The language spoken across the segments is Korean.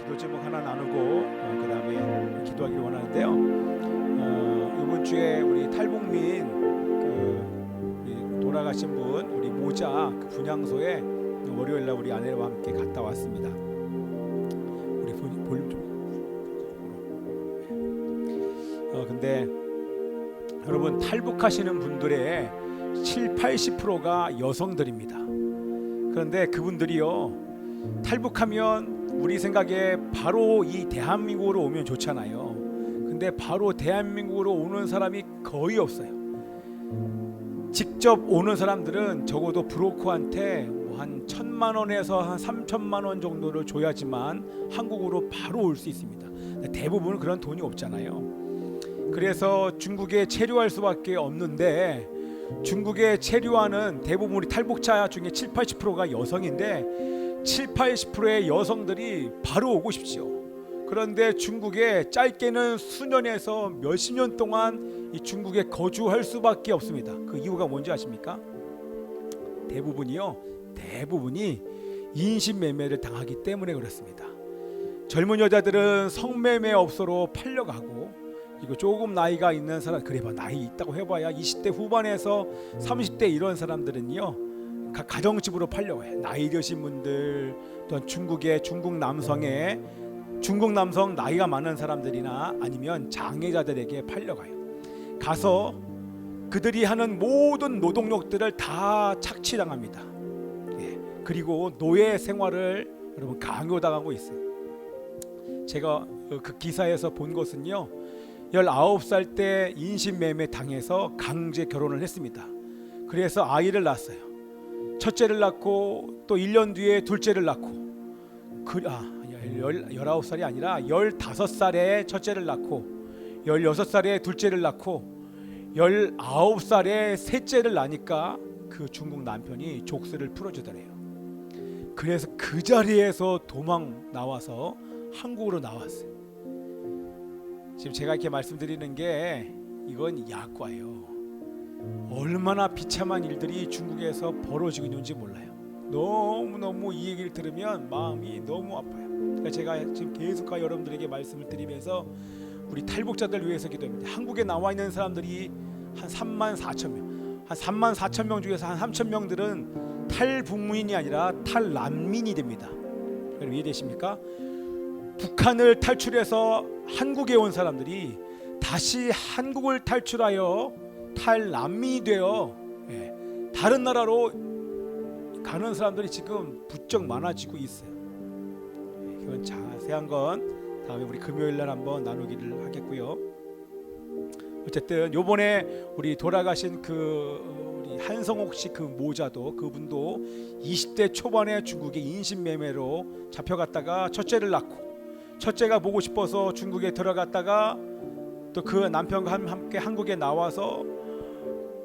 기도 제목 하나 나누고 그 다음에 기도하기를 원하는데요. 이번 주에 우리 탈북민 우리 돌아가신 분 우리 모자 그 분향소에 월요일날 우리 아내와 함께 갔다 왔습니다. 우리 볼륨 좀. 근데 여러분, 탈북하시는 분들의 70-80%가 여성들입니다. 그런데 그분들이요, 탈북하면 우리 생각에 바로 이 대한민국으로 오면 좋잖아요. 근데 바로 대한민국으로 오는 사람이 거의 없어요. 직접 오는 사람들은 적어도 브로커한테 한 1,000만 원에서 한 3,000만 원 정도를 줘야지만 한국으로 바로 올 수 있습니다. 대부분은 그런 돈이 없잖아요. 그래서 중국에 체류할 수밖에 없는데, 중국에 체류하는 대부분 우리 탈북자 중에 70-80%가 여성인데 70-80%의 여성들이 바로 오고 싶지요. 그런데 중국에 짧게는 수년에서 몇십 년 동안 이 중국에 거주할 수밖에 없습니다. 그 이유가 뭔지 아십니까? 대부분이 인신매매를 당하기 때문에 그렇습니다. 젊은 여자들은 성매매업소로 팔려가고, 이거 조금 나이가 있는 사람, 그래봐 나이 있다고 해봐야 20대 후반에서 30대 이런 사람들은요 가정집으로 팔려가요. 나이 드신 분들, 또한 중국 남성 나이가 많은 사람들이나 아니면 장애자들에게 팔려가요. 가서 그들이 하는 모든 노동력들을 다 착취당합니다. 그리고 노예 생활을 여러분 강요당하고 있어요. 제가 그 기사에서 본 것은요, 19살 때 인신매매 당해서 강제 결혼을 했습니다. 그래서 아이를 낳았어요. 첫째를 낳고 또 1년 뒤에 둘째를 낳고, 19살이 아니라 15살에 첫째를 낳고 16살에 둘째를 낳고 19살에 셋째를 낳으니까 그 중국 남편이 족쇄를 풀어주더래요. 그래서 그 자리에서 도망 나와서 한국으로 나왔어요. 지금 제가 이렇게 말씀드리는 게 이건 야과예요. 얼마나 비참한 일들이 중국에서 벌어지고 있는지 몰라요. 너무너무 이 얘기를 들으면 마음이 너무 아파요. 그러니까 제가 지금 계속과 여러분들에게 말씀을 드리면서 우리 탈북자들 위해서 기도합니다. 한국에 나와 있는 사람들이 한 34,000명, 한 34,000명 중에서 한 3,000명들은 탈북민이 아니라 탈난민이 됩니다. 여러분 이해되십니까? 북한을 탈출해서 한국에 온 사람들이 다시 한국을 탈출하여 탈난민이 되어 다른 나라로 가는 사람들이 지금 부쩍 많아지고 있어요. 이건 자세한 건 다음에 우리 금요일날 한번 나누기를 하겠고요. 어쨌든 요번에 우리 돌아가신 우리 한성옥 씨 그 모자도, 그분도 20대 초반에 중국에 인신매매로 잡혀갔다가 첫째를 낳고, 첫째가 보고 싶어서 중국에 들어갔다가 또 그 남편과 함께 한국에 나와서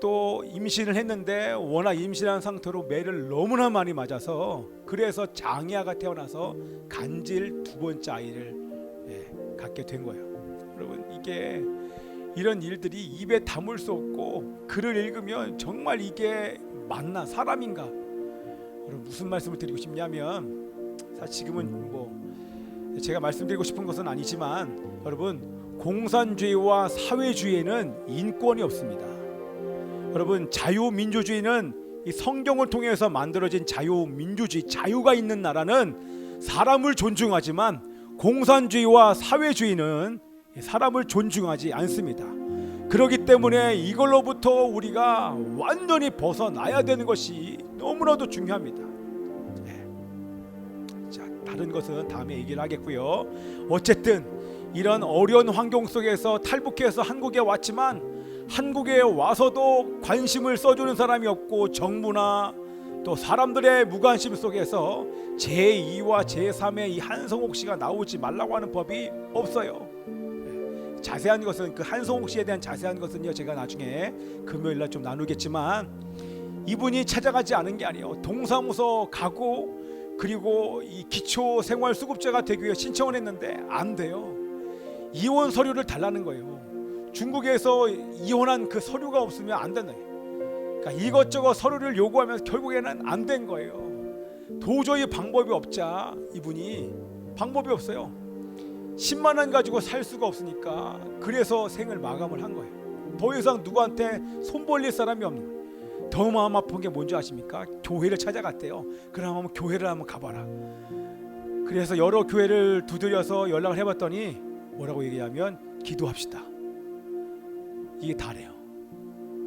또 임신을 했는데, 워낙 임신한 상태로 매를 너무나 많이 맞아서 그래서 장애아가 태어나서 간질 두 번째 아이를 갖게 된 거예요. 여러분, 이게 이런 일들이 입에 담을 수 없고, 글을 읽으면 정말 이게 맞나, 사람인가. 여러분, 무슨 말씀을 드리고 싶냐면, 사실 지금은 제가 말씀드리고 싶은 것은 아니지만, 여러분, 공산주의와 사회주의에는 인권이 없습니다. 여러분, 자유민주주의는 이 성경을 통해서 만들어진 자유민주주의, 자유가 있는 나라는 사람을 존중하지만, 공산주의와 사회주의는 사람을 존중하지 않습니다. 그렇기 때문에 이걸로부터 우리가 완전히 벗어나야 되는 것이 너무나도 중요합니다. 자, 다른 것은 다음에 얘기를 하겠고요. 어쨌든 이런 어려운 환경 속에서 탈북해서 한국에 왔지만, 한국에 와서도 관심을 써주는 사람이 없고, 정부나 또 사람들의 무관심 속에서 제2와 제3의 이 한성옥 씨가 나오지 말라고 하는 법이 없어요. 자세한 것은, 그 한성옥 씨에 대한 자세한 것은요, 제가 나중에 금요일날 좀 나누겠지만, 이분이 찾아가지 않은 게 아니에요. 동사무소 가고, 그리고 이 기초생활수급자가 되기 위해 신청을 했는데 안 돼요. 이혼 서류를 달라는 거예요. 중국에서 이혼한 그 서류가 없으면 안 된다. 그러니까 이것저것 서류를 요구하면서 결국에는 안 된 거예요. 도저히 방법이 없자 이분이 방법이 없어요. 10만 원 가지고 살 수가 없으니까 그래서 생을 마감을 한 거예요. 더 이상 누구한테 손 벌릴 사람이 없는 거예요. 더 마음 아픈 게 뭔지 아십니까? 교회를 찾아갔대요. 그럼 교회를 한번 가봐라. 그래서 여러 교회를 두드려서 연락을 해봤더니 뭐라고 얘기하면 기도합시다. 이게 다래요.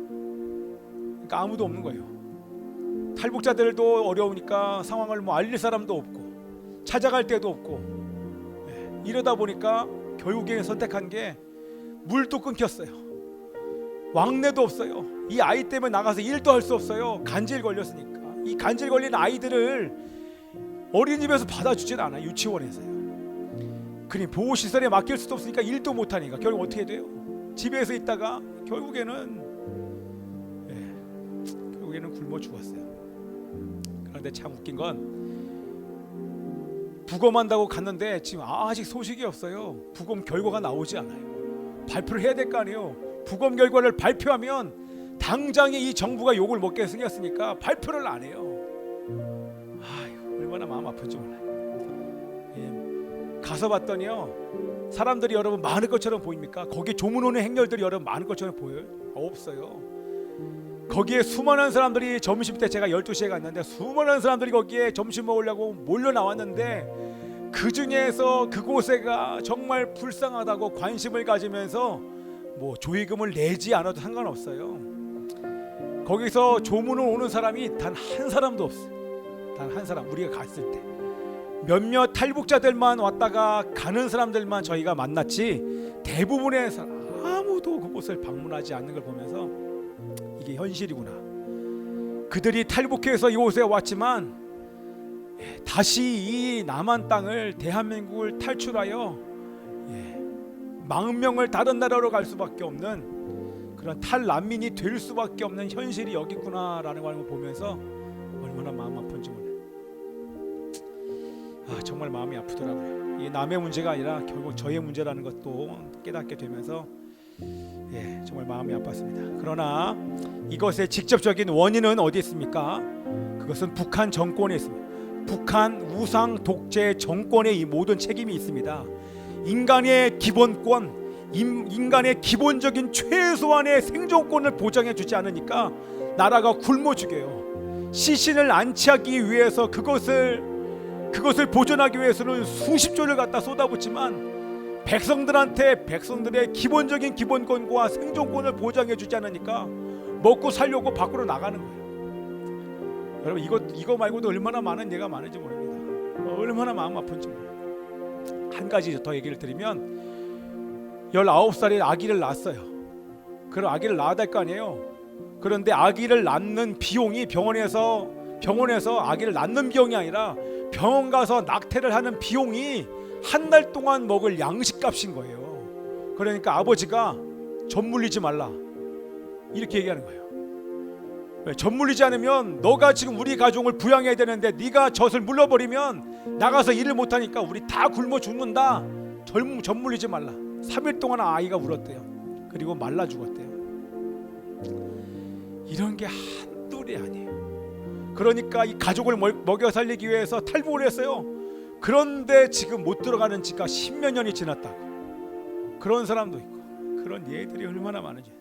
그러니까 아무도 없는 거예요. 탈북자들도 어려우니까 상황을 알릴 사람도 없고 찾아갈 데도 없고, 이러다 보니까 결국에 선택한 게 물도 끊겼어요. 왕래도 없어요. 이 아이 때문에 나가서 일도 할 수 없어요. 간질 걸렸으니까. 이 간질 걸린 아이들을 어린이집에서 받아주진 않아요. 유치원에서요. 그러니 보호시설에 맡길 수도 없으니까 일도 못하니까 결국 어떻게 돼요? 집에서 있다가 결국에는 굶어 죽었어요. 그런데 참 웃긴 건 부검한다고 갔는데 지금 아직 소식이 없어요. 부검 결과가 나오지 않아요. 발표를 해야 될 거 아니에요. 부검 결과를 발표하면 당장에 이 정부가 욕을 먹게 생겼으니까 발표를 안 해요. 얼마나 마음 아픈지 몰라요. 가서 봤더니요, 사람들이 여러분 많을 것처럼 보입니까? 거기에 조문 오는 행렬들이 여러분 많을 것처럼 보여요? 없어요. 거기에 수많은 사람들이 점심 때 제가 12시에 갔는데 수많은 사람들이 거기에 점심 먹으려고 몰려 나왔는데 그 중에서 그곳에가 정말 불쌍하다고 관심을 가지면서 뭐 조의금을 내지 않아도 상관없어요. 거기서 조문을 오는 사람이 단 한 사람도 없어요. 단 한 사람. 우리가 갔을 때 몇몇 탈북자들만 왔다가 가는 사람들만 저희가 만났지 대부분의 사람 아무도 그곳을 방문하지 않는 걸 보면서 이게 현실이구나. 그들이 탈북해서 이곳에 왔지만 다시 이 남한 땅을, 대한민국을 탈출하여 40명을 다른 나라로 갈 수밖에 없는 그런 탈난민이 될 수밖에 없는 현실이 여기 있구나라는 걸 보면서 얼마나 마음 아픈지 몰라요. 정말 마음이 아프더라고요. 이 남의 문제가 아니라 결국 저의 문제라는 것도 깨닫게 되면서 정말 마음이 아팠습니다. 그러나 이것의 직접적인 원인은 어디 있습니까? 그것은 북한 정권에 있습니다. 북한 우상 독재 정권의 이 모든 책임이 있습니다. 인간의 기본권, 인간의 기본적인 최소한의 생존권을 보장해 주지 않으니까 나라가 굶어 죽여요. 시신을 안치하기 위해서 그것을 보존하기 위해서는 수십조를 갖다 쏟아붓지만 백성들의 기본적인 기본권과 생존권을 보장해 주지 않으니까 먹고 살려고 밖으로 나가는 거예요. 여러분 이거 말고도 얼마나 많은 예가 많은지 모릅니다. 얼마나 마음 아픈지 모릅니다. 한 가지 더 얘기를 드리면 19살에 아기를 낳았어요. 그럼 아기를 낳아야 될 거 아니에요. 그런데 아기를 낳는 비용이 병원에서 아기를 낳는 비용이 아니라 병원 가서 낙태를 하는 비용이 한 달 동안 먹을 양식값인 거예요. 그러니까 아버지가 젖 물리지 말라 이렇게 얘기하는 거예요. 왜? 젖 물리지 않으면 너가 지금 우리 가족을 부양해야 되는데 네가 젖을 물러버리면 나가서 일을 못하니까 우리 다 굶어 죽는다. 젖 물리지 말라. 3일 동안 아이가 울었대요. 그리고 말라 죽었대요. 이런 게 한둘이 아니에요. 그러니까 이 가족을 먹여 살리기 위해서 탈북을 했어요. 그런데 지금 못 들어가는 지가 10몇 년이 지났다고. 그런 사람도 있고 그런 예들이 얼마나 많은지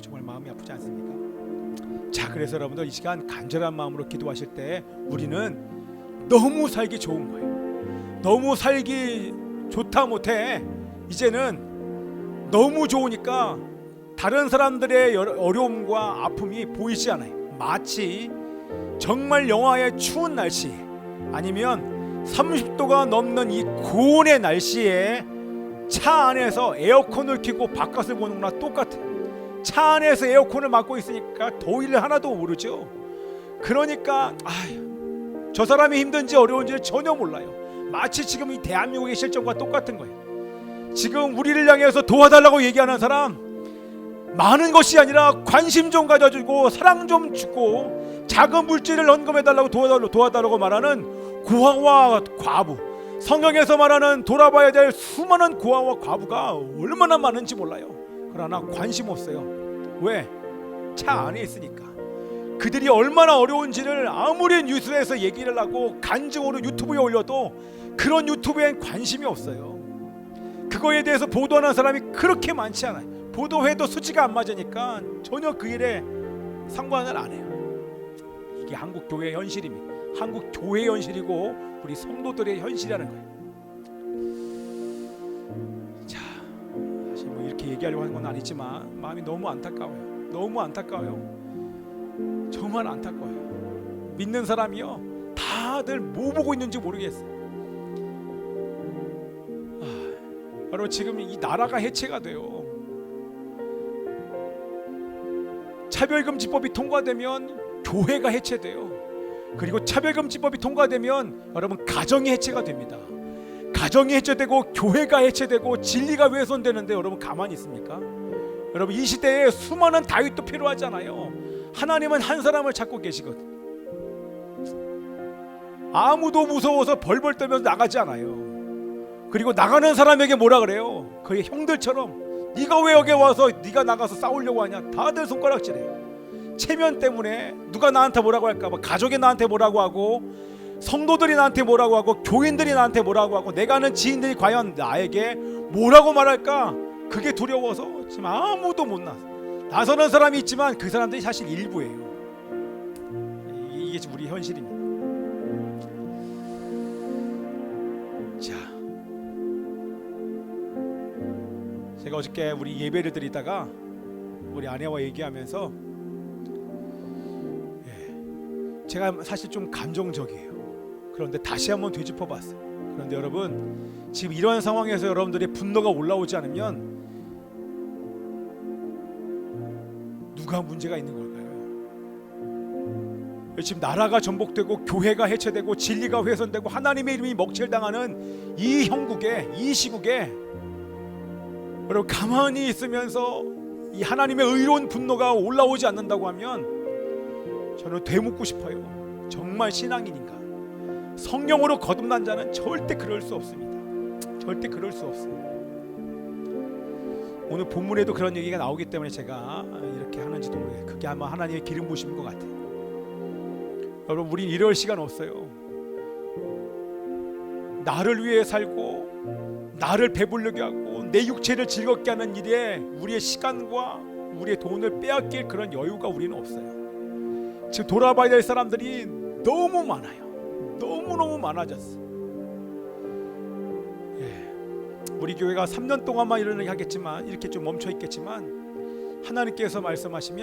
정말 마음이 아프지 않습니까? 자, 그래서 여러분들 이 시간 간절한 마음으로 기도하실 때 우리는 너무 살기 좋은 거예요. 너무 살기 좋다 못해 이제는 너무 좋으니까 다른 사람들의 어려움과 아픔이 보이지 않아요. 마치 정말 영하의 추운 날씨 아니면 30도가 넘는 이 고온의 날씨에 차 안에서 에어컨을 켜고 바깥을 보는 거나 똑같아요. 차 안에서 에어컨을 막고 있으니까 더위를 하나도 모르죠. 그러니까 저 사람이 힘든지 어려운지를 전혀 몰라요. 마치 지금 이 대한민국의 실정과 똑같은 거예요. 지금 우리를 향해서 도와달라고 얘기하는 사람 많은 것이 아니라 관심 좀 가져주고 사랑 좀 주고 작은 물질을 헌금해달라고 도와달라고 말하는 고아와 과부, 성경에서 말하는 돌아봐야 될 수많은 고아와 과부가 얼마나 많은지 몰라요. 그러나 관심 없어요. 왜? 차 안에 있으니까. 그들이 얼마나 어려운지를 아무리 뉴스에서 얘기를 하고 간증으로 유튜브에 올려도 그런 유튜브엔 관심이 없어요. 그거에 대해서 보도하는 사람이 그렇게 많지 않아요. 보도해도 수치가 안 맞으니까 전혀 그 일에 상관을 안 해요. 이게 한국 교회의 현실입니다. 한국 교회의 현실이고 우리 성도들의 현실이라는 거예요. 자, 사실 뭐 이렇게 얘기하려고 하는 건 아니지만 마음이 너무 안타까워요. 너무 안타까워요. 정말 안타까워요. 믿는 사람이요, 다들 뭐 보고 있는지 모르겠어요. 여러분, 지금 이 나라가 해체가 돼요. 차별금지법이 통과되면 교회가 해체돼요. 그리고 차별금지법이 통과되면 여러분, 가정이 해체가 됩니다. 가정이 해체되고 교회가 해체되고 진리가 훼손되는데 여러분 가만히 있습니까? 여러분, 이 시대에 수많은 다윗도 필요하잖아요. 하나님은 한 사람을 찾고 계시거든. 아무도 무서워서 벌벌 떨면서 나가지 않아요. 그리고 나가는 사람에게 뭐라 그래요? 그의 형들처럼 네가 왜 여기 와서 네가 나가서 싸우려고 하냐? 다들 손가락질해요. 체면 때문에 누가 나한테 뭐라고 할까 봐, 가족이 나한테 뭐라고 하고, 성도들이 나한테 뭐라고 하고, 교인들이 나한테 뭐라고 하고, 내가 아는 지인들이 과연 나에게 뭐라고 말할까? 그게 두려워서 지금 아무도 못 나서는 사람이 있지만 그 사람들이 사실 일부예요. 이게 지금 우리 현실입니다. 자, 제가 어저께 우리 예배를 드리다가 우리 아내와 얘기하면서 제가 사실 좀 감정적이에요. 그런데 다시 한번 되짚어봤어요. 그런데 여러분, 지금 이러한 상황에서 여러분들의 분노가 올라오지 않으면 누가 문제가 있는 걸까요? 지금 나라가 전복되고 교회가 해체되고 진리가 훼손되고 하나님의 이름이 먹칠당하는 이 형국에, 이 시국에 여러분, 가만히 있으면서 이 하나님의 의로운 분노가 올라오지 않는다고 하면 저는 되묻고 싶어요. 정말 신앙인인가? 성령으로 거듭난 자는 절대 그럴 수 없습니다. 절대 그럴 수 없습니다. 오늘 본문에도 그런 얘기가 나오기 때문에 제가 이렇게 하는지도 모르겠어요. 그게 아마 하나님의 기름 부심인 것 같아요. 여러분, 우린 이럴 시간 없어요. 나를 위해 살고 나를 배부르게 하고 내 육체를 즐겁게 하는 일에 우리의 시간과 우리의 돈을 빼앗길 그런 여유가 우리는 없어요. 지금 돌아봐야 될 사람들이 너무 많아요. 너무너무 많아졌어. 우리 교회가 3년 동안만 이러는 하겠지만, 이렇게 좀 멈춰 있겠지만, 하나님께서 말씀하신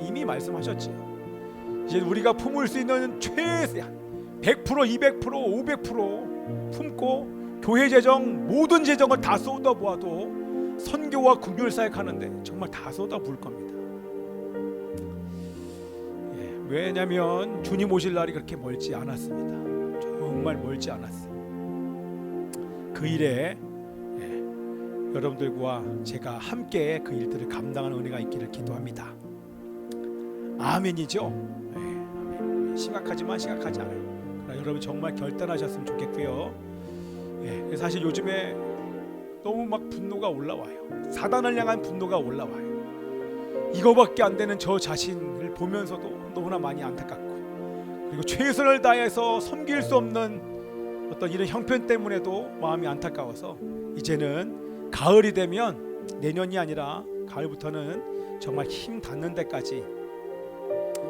이미 말씀하셨지요. 이제 우리가 품을 수 있는 최대한 100%, 200%, 500% 품고 교회 재정, 모든 재정을 다 쏟아부어도 선교와 긍휼 사역하는데 정말 다 쏟아부을 겁니다. 왜냐하면 주님 오실 날이 그렇게 멀지 않았습니다. 정말 멀지 않았어요. 그 일에 여러분들과 제가 함께 그 일들을 감당하는 은혜가 있기를 기도합니다. 아멘이죠? 심각하지만 심각하지 않아요. 그러나 여러분 정말 결단하셨으면 좋겠고요. 사실 요즘에 너무 막 분노가 올라와요. 사단을 향한 분노가 올라와요. 이거밖에 안 되는 저 자신을 보면서도 너무나 많이 안타깝고, 그리고 최선을 다해서 섬길 수 없는 어떤 이런 형편 때문에도 마음이 안타까워서 이제는 가을이 되면, 내년이 아니라 가을부터는 정말 힘 닿는 데까지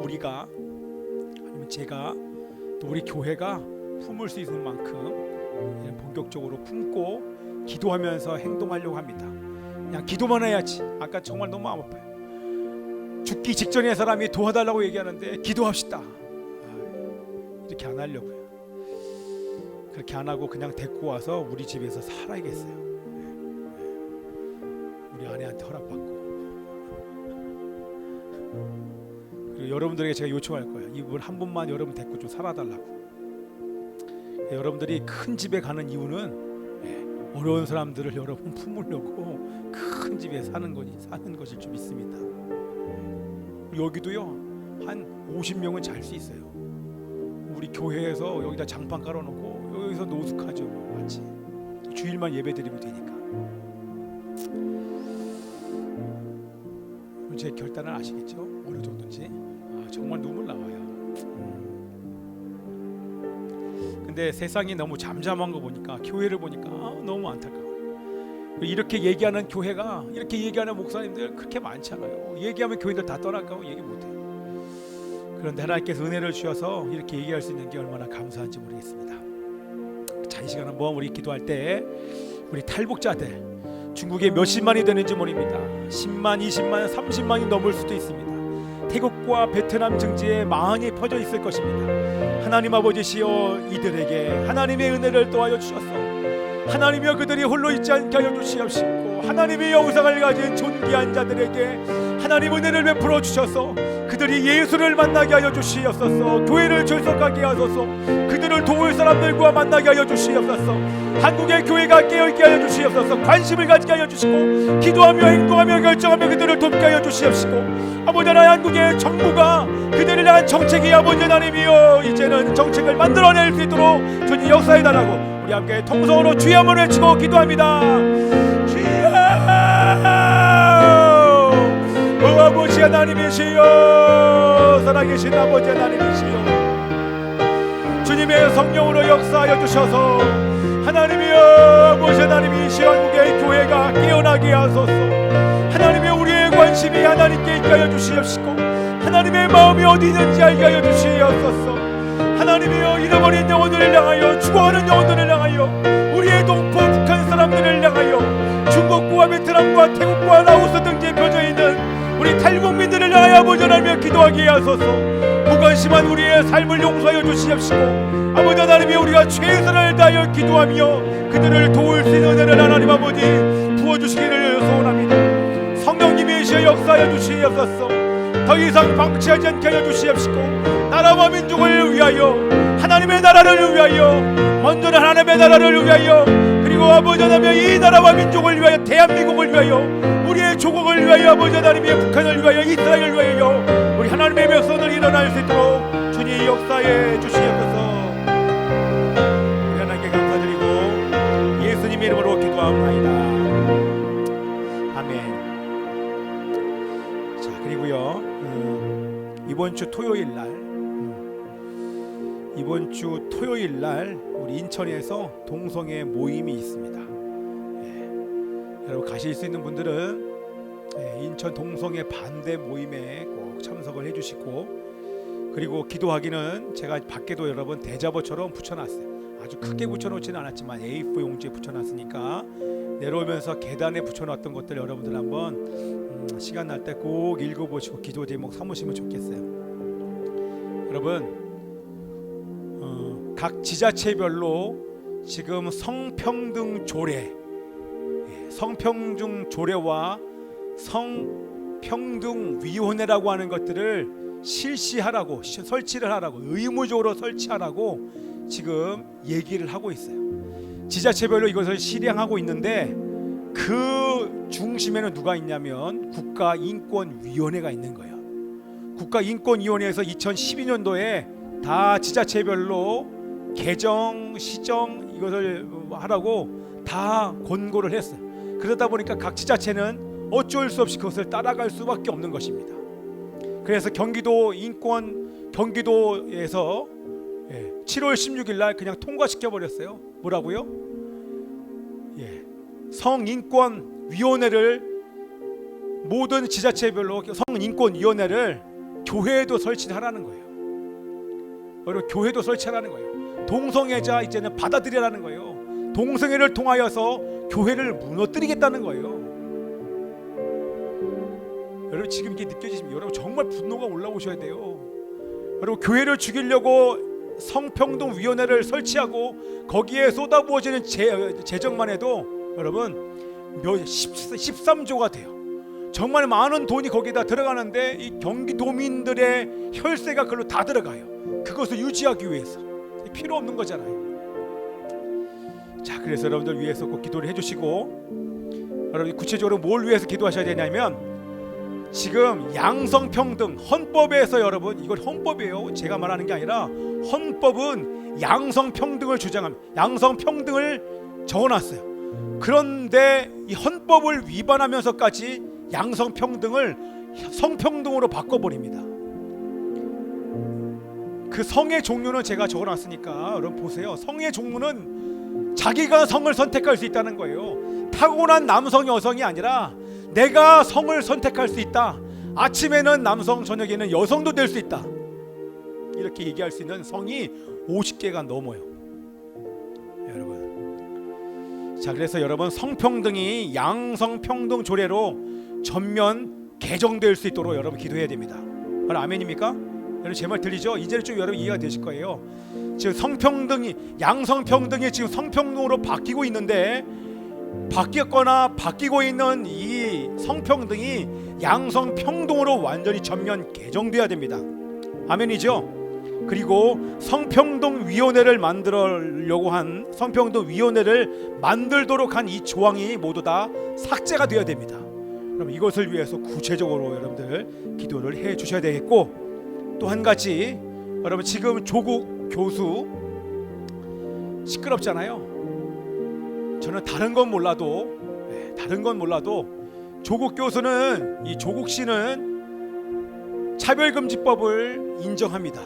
우리가, 아니면 제가, 또 우리 교회가 품을 수 있는 만큼 본격적으로 품고 기도하면서 행동하려고 합니다. 그냥 기도만 해야지. 아까 정말 너무 마음 아파요. 죽기 직전에 사람이 도와달라고 얘기하는데 기도합시다. 이렇게 안 하려고요. 그렇게 안 하고 그냥 데리고 와서 우리 집에서 살아야겠어요. 우리 아내한테 허락받고. 그리고 여러분들에게 제가 요청할 거예요. 이분 한 분만 여러분 데리고 좀 살아달라고. 여러분들이 큰 집에 가는 이유는 어려운 사람들을 여러분 품으려고 큰 집에 사는 것일 줄 믿습니다. 여기도요, 한 50명은 잘 수 있어요. 우리 교회에서 여기다 장판 깔아놓고 여기서 노숙하죠. 같이 주일만 예배드리면 되니까. 제 결단을 아시겠죠? 어느 정도인지. 정말 눈물 나와요. 근데 그런데 세상이 너무 잠잠한 거 보니까, 교회를 보니까 너무 안타까워요. 이렇게 얘기하는 교회가, 이렇게 얘기하는 목사님들 그렇게 많지 않아요. 얘기하면 교인들 다 떠날까고 얘기 못해요. 그런데 하나님께서 은혜를 주셔서 이렇게 얘기할 수 있는 게 얼마나 감사한지 모르겠습니다. 자, 이 시간 한번 우리 기도할 때 우리 탈북자들, 중국에 몇십만이 되는지 모릅니다. 10만, 20만, 30만이 넘을 수도 있습니다. 태국과 베트남 증지에 많이 퍼져 있을 것입니다. 하나님 아버지시여, 이들에게 하나님의 은혜를 더하여 주셔서 하나님이여 그들이 홀로 있지 않게 하여 주시옵시고, 하나님의 영상을 가진 존귀한 자들에게 하나님 은혜를 베풀어 주셔서 그들이 예수를 만나게 하여 주시옵소서. 교회를 출석하게 하소서. 그들을 도울 사람들과 만나게 하여 주시옵소서. 한국의 교회가 깨어있게 하여 주시옵소서. 관심을 가지게 하여 주시고, 기도하며 행동하며 결정하며 그들을 돕게 하여 주시옵시고, 아버지 하나님, 한국의 정부가 그들을 위한 정책이 아버지 하나님이여 이제는 정책을 만들어낼 수 있도록 주님 역사해 달라고 우리 함께 통성으로 주여 한번 외치고 기도합니다. 주여, 아버지 하나님이시여, 살아계신 아버지 하나님이시여, 주님의 성령으로 역사하여 주셔서 하나님이여, 아버지 하나님이시여, 한국의 교회가 깨어나게 하소서. 하나님의 우리의 관심이 하나님께 있게 하여 주시옵시고, 하나님의 마음이 어디 있는지 알게 하여 주시옵소서. 하나님이여, 잃어버린 영혼들을 향하여, 죽어가는 영혼들을 향하여, 우리의 동포 북한 사람들을 향하여, 중국과 베트남과 태국과 라오스 등지에 펴져 있는 우리 탈북민들을 향하여 아버지 하나님이여 기도하게 하소서. 무관심한 우리의 삶을 용서하여 주시옵시고, 아버지 하나님이여 우리가 최선을 다하여 기도하며 그들을 도울 수 있는 은혜를 하나님 아버지 부어주시기를 소원합니다. 성령님이시여 역사하여 주시옵소서. 더 이상 방치하지 않게 하여 주시옵시고, 나라와 민족을 위하여, 하나님의 나라를 위하여, 먼저는 하나님의 나라를 위하여, 그리고 아버지 하나님의 이 나라와 민족을 위하여, 대한민국을 위하여, 우리의 조국을 위하여, 아버지 하나님의 북한을 위하여, 이스라엘을 위하여 우리 하나님의 백성들 일어날 수 있도록 주님 역사해 주시옵소서. 우리 하나님께 감사드리고 예수님의 이름으로 기도하옵나이다. 아멘. 자, 그리고요, 이번 주 토요일 날 우리 인천에서 동성애 모임이 있습니다. 여러분 가실 수 있는 분들은 인천 동성애 반대 모임에 꼭 참석을 해주시고, 그리고 기도하기는 제가 밖에도 여러분 대자보처럼 붙여놨어요. 아주 크게 붙여놓지는 않았지만 A4 용지에 붙여놨으니까 내려오면서 계단에 붙여놨던 것들 여러분들 한번 시간 날 때 꼭 읽어보시고 기도 제목 삼으시면 좋겠어요. 여러분, 각 지자체별로 지금 성평등 조례와 성평등위원회라고 하는 것들을 실시하라고, 설치를 하라고, 의무적으로 설치하라고 지금 얘기를 하고 있어요. 지자체별로 이것을 실행하고 있는데 그 중심에는 누가 있냐면 국가인권위원회가 있는 거예요. 국가인권위원회에서 2012년도에 다 지자체별로 개정, 시정 이것을 하라고 다 권고를 했어요. 그러다 보니까 각 지자체는 어쩔 수 없이 그것을 따라갈 수밖에 없는 것입니다. 그래서 경기도에서 7월 16일 날 그냥 통과시켜 버렸어요. 뭐라고요? 성인권위원회를, 모든 지자체별로 성인권위원회를 교회에도 설치하라는 거예요. 여러분, 교회도 설치하라는 거예요. 동성애자 이제는 받아들이라는 거예요. 동성애를 통하여서 교회를 무너뜨리겠다는 거예요. 여러분, 지금 이게 느껴지시면 여러분 정말 분노가 올라오셔야 돼요. 여러분, 교회를 죽이려고 성평등위원회를 설치하고 거기에 쏟아부어지는 재정만 해도 여러분 13조가 돼요. 정말 많은 돈이 거기다 들어가는데 이 경기도민들의 혈세가 그걸로 다 들어가요. 그것을 유지하기 위해서. 필요 없는 거잖아요. 자, 그래서 여러분들 위해서 꼭 기도를 해주시고, 여러분 구체적으로 뭘 위해서 기도하셔야 되냐면, 지금 양성평등 헌법에서, 여러분 이걸 헌법이에요. 제가 말하는 게 아니라 헌법은 양성평등을 주장합니다. 양성평등을 적어놨어요. 그런데 이 헌법을 위반하면서까지 양성평등을 성평등으로 바꿔버립니다. 그 성의 종류는 제가 적어놨으니까 여러분 보세요. 성의 종류는 자기가 성을 선택할 수 있다는 거예요. 타고난 남성 여성이 아니라 내가 성을 선택할 수 있다. 아침에는 남성, 저녁에는 여성도 될 수 있다. 이렇게 얘기할 수 있는 성이 50개가 넘어요. 여러분, 자, 그래서 여러분 성평등이 양성평등 조례로 전면 개정될 수 있도록 여러분 기도해야 됩니다. 아멘입니까? 여러분 제 말 들리죠? 이제는 좀 여러분 이해가 되실 거예요. 지금 성평등이 양성평등이 지금 성평등으로 바뀌고 있는데, 바뀌었거나 바뀌고 있는 이 성평등이 양성평등으로 완전히 전면 개정돼야 됩니다. 아멘이죠? 그리고 성평등위원회를 만들려고 한, 성평등위원회를 만들도록 한 이 조항이 모두 다 삭제가 되어야 됩니다. 그럼 이것을 위해서 구체적으로 여러분들 기도를 해 주셔야 되겠고, 또 한 가지, 여러분 지금 조국 교수 시끄럽잖아요. 저는 다른 건 몰라도 조국 교수는, 이 조국 씨는 차별금지법을 인정합니다.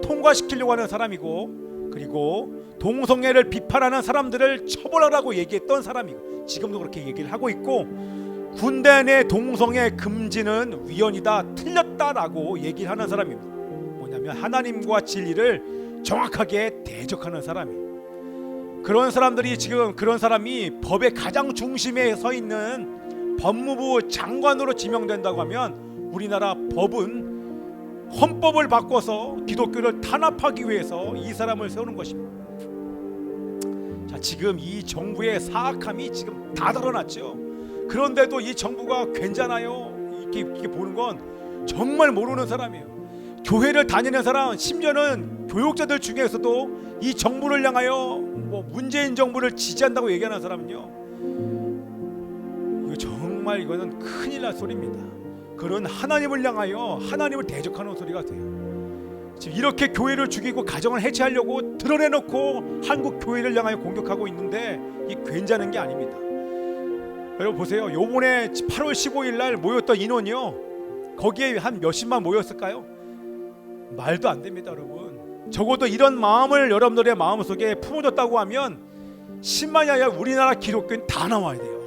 통과시키려고 하는 사람이고, 그리고 동성애를 비판하는 사람들을 처벌하라고 얘기했던 사람이고, 지금도 그렇게 얘기를 하고 있고, 군대 내 동성애 금지는 위헌이다, 틀렸다라고 얘기를 하는 사람입니다. 뭐냐면 하나님과 진리를 정확하게 대적하는 사람이에요. 그런 사람들이 지금, 그런 사람이 법의 가장 중심에 서 있는 법무부 장관으로 지명된다고 하면, 우리나라 법은 헌법을 바꿔서 기독교를 탄압하기 위해서 이 사람을 세우는 것입니다. 자, 지금 이 정부의 사악함이 지금 다 드러났죠. 그런데도 이 정부가 괜찮아요. 이렇게 보는 건 정말 모르는 사람이에요. 교회를 다니는 사람, 심지어는 교육자들 중에서도 이 정부를 향하여 문재인 정부를 지지한다고 얘기하는 사람은요, 이거 정말 이거는 큰일 날 소리입니다. 그런 하나님을 향하여 하나님을 대적하는 소리가 돼요. 지금 이렇게 교회를 죽이고 가정을 해체하려고 드러내놓고 한국 교회를 향하여 공격하고 있는데, 이 괜찮은 게 아닙니다. 여러분 보세요. 요번에 8월 15일 날 모였던 인원이요, 거기에 한 몇십만 모였을까요? 말도 안 됩니다. 여러분, 적어도 이런 마음을 여러분들의 마음속에 품어줬다고 하면 10만이 아니라 우리나라 기독교인 다 나와야 돼요.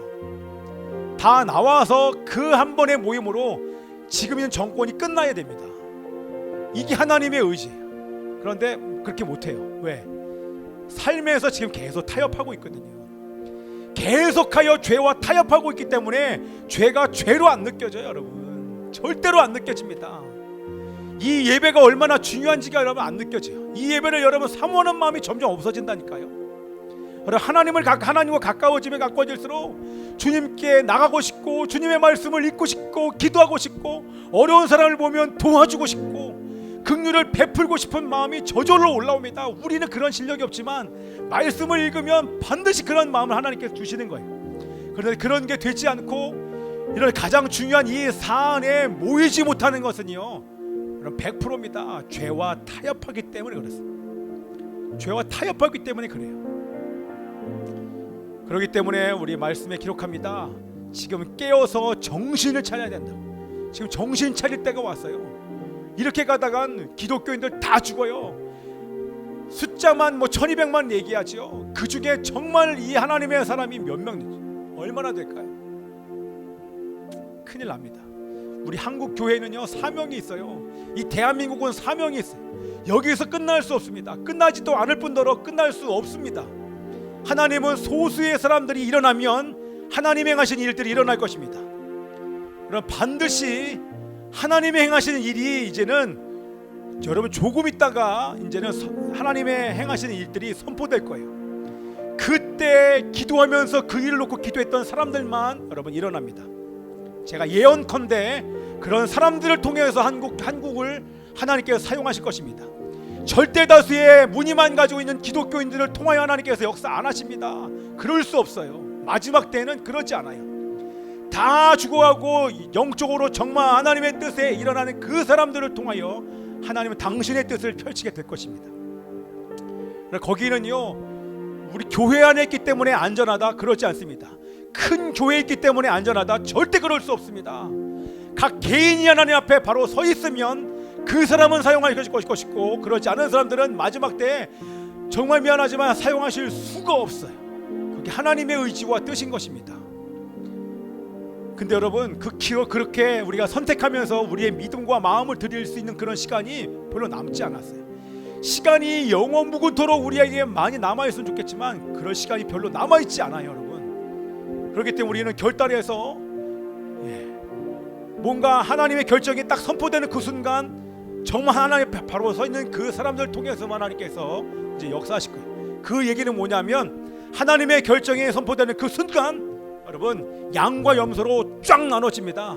다 나와서 그 한 번의 모임으로 지금 있는 정권이 끝나야 됩니다. 이게 하나님의 의지예요. 그런데 그렇게 못해요. 왜? 삶에서 지금 계속 타협하고 있거든요. 계속하여 죄와 타협하고 있기 때문에 죄가 죄로 안 느껴져요. 여러분, 절대로 안 느껴집니다. 이 예배가 얼마나 중요한지가 여러분 안 느껴져요. 이 예배를 여러분 사모하는 마음이 점점 없어진다니까요. 하나님과 가까워지면 가까워질수록 주님께 나가고 싶고, 주님의 말씀을 읽고 싶고, 기도하고 싶고, 어려운 사람을 보면 도와주고 싶고, 긍휼을 베풀고 싶은 마음이 저절로 올라옵니다. 우리는 그런 실력이 없지만 말씀을 읽으면 반드시 그런 마음을 하나님께서 주시는 거예요. 그런데 그런 게 되지 않고, 이런 가장 중요한 이 사안에 모이지 못하는 것은요, 100%입니다. 죄와 타협하기 때문에 그렇습니다. 죄와 타협하기 때문에 그래요. 그렇기 때문에 우리 말씀에 기록합니다. 지금 깨어서 정신을 차려야 된다고. 지금 정신 차릴 때가 왔어요. 이렇게 가다간 기독교인들 다 죽어요. 숫자만 1200만 얘기하죠. 그 중에 정말 이 하나님의 사람이 몇 명인지, 얼마나 될까요? 큰일 납니다. 우리 한국 교회는요, 사명이 있어요. 이 대한민국은 사명이 있어요. 여기서 끝날 수 없습니다. 끝나지도 않을 뿐더러 끝날 수 없습니다. 하나님은 소수의 사람들이 일어나면 하나님의 행하신 일들이 일어날 것입니다. 그럼 반드시 하나님의 행하시는 일이 이제는, 여러분 조금 있다가 이제는 하나님의 행하시는 일들이 선포될 거예요. 그때 기도하면서 그 일을 놓고 기도했던 사람들만 여러분 일어납니다. 제가 예언컨대 그런 사람들을 통해서 한국을 하나님께서 사용하실 것입니다. 절대 다수의 무늬만 가지고 있는 기독교인들을 통하여 하나님께서 역사 안 하십니다. 그럴 수 없어요. 마지막 때는 그렇지 않아요. 다 죽어가고 영적으로 정말 하나님의 뜻에 일어나는 그 사람들을 통하여 하나님은 당신의 뜻을 펼치게 될 것입니다. 거기는요, 우리 교회 안에 있기 때문에 안전하다, 그렇지 않습니다. 큰 교회에 있기 때문에 안전하다, 절대 그럴 수 없습니다. 각 개인이 하나님 앞에 바로 서 있으면 그 사람은 사용하실 것이고 그렇지 않은 사람들은 마지막 때에 정말 미안하지만 사용하실 수가 없어요. 그게 하나님의 의지와 뜻인 것입니다. 근데 여러분 그 기로 그렇게 우리가 선택하면서 우리의 믿음과 마음을 드릴 수 있는 그런 시간이 별로 남지 않았어요. 시간이 영원 무궁토록 우리에게 많이 남아있으면 좋겠지만 그럴 시간이 별로 남아있지 않아요, 여러분. 그렇기 때문에 우리는 결단해서 뭔가 하나님의 결정이 딱 선포되는 그 순간 정말 하나님 바로 서 있는 그 사람들 통해서만 하나님께서 이제 역사하실 거예요. 그 얘기는 뭐냐면 하나님의 결정이 선포되는 그 순간 여러분 양과 염소로 쫙 나눠집니다.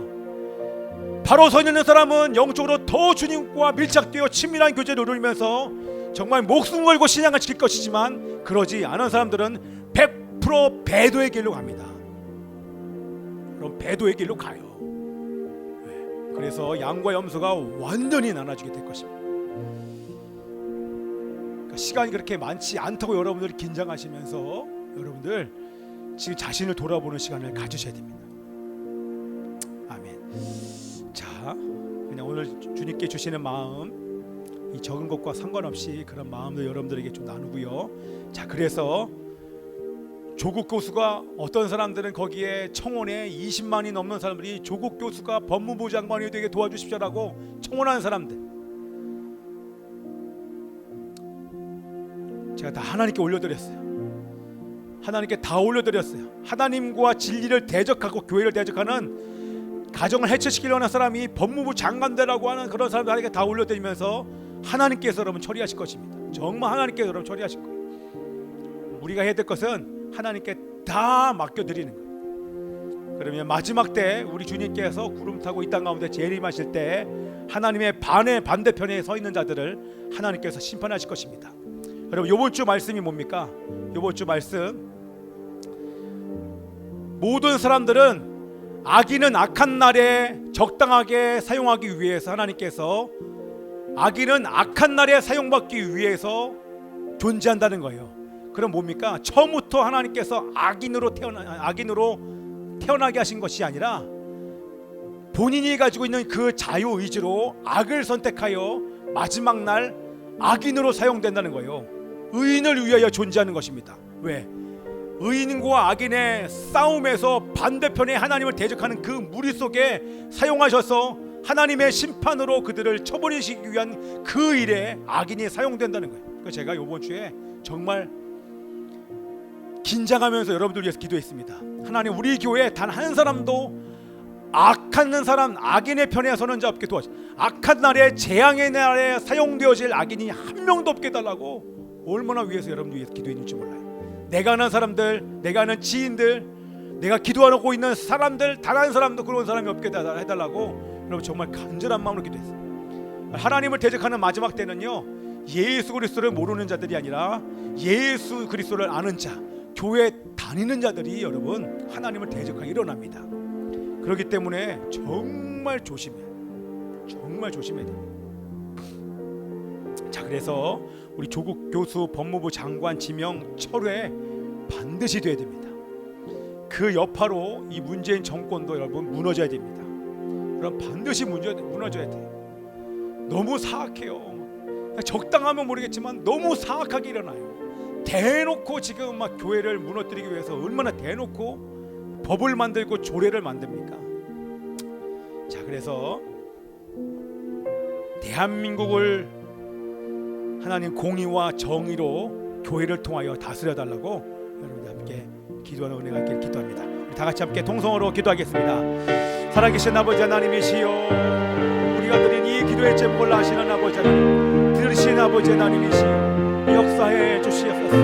바로 서 있는 사람은 영적으로 더 주님과 밀착되어 친밀한 교제를 누리면서 정말 목숨 걸고 신앙을 지킬 것이지만 그러지 않은 사람들은 100% 배도의 길로 갑니다. 그럼 배도의 길로 가요. 그래서 양과 염소가 완전히 나눠지게 될 것입니다. 그러니까 시간이 그렇게 많지 않다고 여러분들이 긴장하시면서 여러분들 지금 자신을 돌아보는 시간을 가지셔야 됩니다. 아멘. 자, 그냥 오늘 주님께 주시는 마음, 이 적은 것과 상관없이 그런 마음도 여러분들에게 좀 나누고요. 자, 그래서 조국 교수가 어떤 사람들은 거기에 청원에 20만이 넘는 사람들이 조국 교수가 법무부 장관이 되게 도와주십시오라고 청원하는 사람들, 제가 다 하나님께 올려드렸어요. 하나님께 다 올려드렸어요. 하나님과 진리를 대적하고 교회를 대적하는 가정을 해체시키려는 하는 사람이 법무부 장관되라고 하는 그런 사람들 하나님께 다 올려드리면서 하나님께서 여러분 처리하실 것입니다. 정말 하나님께서 여러분 처리하실 거예요. 우리가 해야 될 것은 하나님께 다 맡겨드리는 거예요. 그러면 마지막 때 우리 주님께서 구름 타고 이 땅 가운데 재림하실 때 하나님의 반대편에 서 있는 자들을 하나님께서 심판하실 것입니다. 여러분 이번 주 말씀이 뭡니까? 이번 주 말씀, 모든 사람들은 악인은 악한 날에 적당하게 사용하기 위해서 하나님께서 악인은 악한 날에 사용받기 위해서 존재한다는 거예요. 그럼 뭡니까? 처음부터 하나님께서 악인으로 태어나게 하신 것이 아니라 본인이 가지고 있는 그 자유 의지로 악을 선택하여 마지막 날 악인으로 사용된다는 거예요. 의인을 위하여 존재하는 것입니다. 왜? 의인과 악인의 싸움에서 반대편에 하나님을 대적하는 그 무리 속에 사용하셔서 하나님의 심판으로 그들을 처벌하시기 위한 그 일에 악인이 사용된다는 거예요. 그래서 제가 이번 주에 정말 긴장하면서 여러분들 위해서 기도했습니다. 하나님, 우리 교회에 단 한 사람도 악한 사람, 악인의 편에 서는 자 없게 도와주시고, 악한 날에 재앙의 날에 사용되어질 악인이 한 명도 없게 해달라고 얼마나 위해서 여러분들 위해서 기도했는지 몰라요. 내가 아는 사람들, 내가 아는 지인들, 내가 기도하고 있는 사람들, 단 한 사람도 그런 사람이 없게 해달라고 여러분 정말 간절한 마음으로 기도했어요. 하나님을 대적하는 마지막 때는요, 예수 그리스도를 모르는 자들이 아니라 예수 그리스도를 아는 자, 교회 다니는 자들이 여러분 하나님을 대적하게 일어납니다. 그렇기 때문에 정말 조심해야 됩니다. 자, 그래서 우리 조국 교수 법무부 장관 지명 철회 반드시 돼야 됩니다. 그 여파로 이 문재인 정권도 여러분 무너져야 됩니다. 그럼 반드시 무너져야 돼요. 너무 사악해요. 적당하면 모르겠지만 너무 사악하게 일어나요. 대놓고 지금 막 교회를 무너뜨리기 위해서 얼마나 대놓고 법을 만들고 조례를 만듭니까? 자, 그래서 대한민국을 하나님 공의와 정의로 교회를 통하여 다스려 달라고 여러분들 함께 기도하는 은혜가 있기를 기도합니다. 우리 다 같이 함께 통성으로 기도하겠습니다. 살아계신 아버지 하나님이시여, 우리가 드린 이 기도의 제목을 아시는 아버지 하나님, 들으신 아버지 하나님이시여, 역사해 주시옵소서.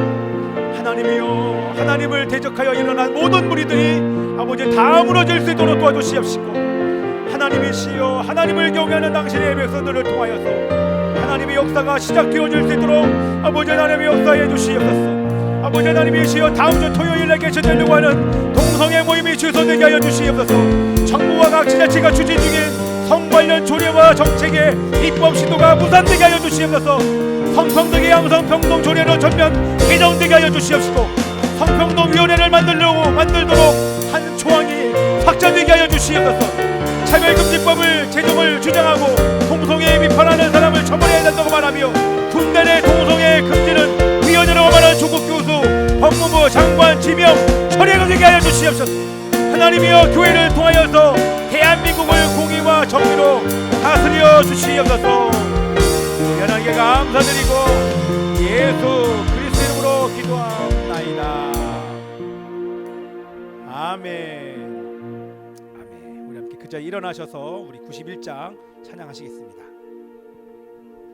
하나님이여, 하나님을 대적하여 일어난 모든 무리들이 아버지 다 무너질 수 있도록 도와주시옵시고, 하나님이시여, 하나님을 경외하는 당신의 백성들을 통하여서 하나님의 역사가 시작되어질 수 있도록 아버지 하나님의 역사해 주시옵소서. 아버지 하나님이시여, 다음 주 토요일에 개최되려고 하는 동성애 모임이 취소되게 하여 주시옵소서. 정부와 각 지자체가 추진 중인 성 관련 조례와 정책의 입법 시도가 무산되게 하여 주시옵소서. 성평등의 양성평등 조례로 전면 개정되게 하여 주시옵시고, 성평등위원회를 만들도록 한 조항이 확정되게 하여 주시옵소서. 차별금지법을 제정을 주장하고 동성애 비판하는 사람을 처벌해야 된다고 말하며 군대 내 동성애 금지는 위헌이라고 말하는 조국 교수 법무부 장관 지명 처리가 되게 하여 주시옵소서. 하나님이여 교회를 통하여서 대한민국을 공의와 정의로 다스려 주시옵소서. 하나님께 감사드리고 예수 그리스도 이름으로 기도하옵나이다. 아멘. 아멘. 우리 함께 그 자리에 일어나셔서 우리 91장 찬양하시겠습니다.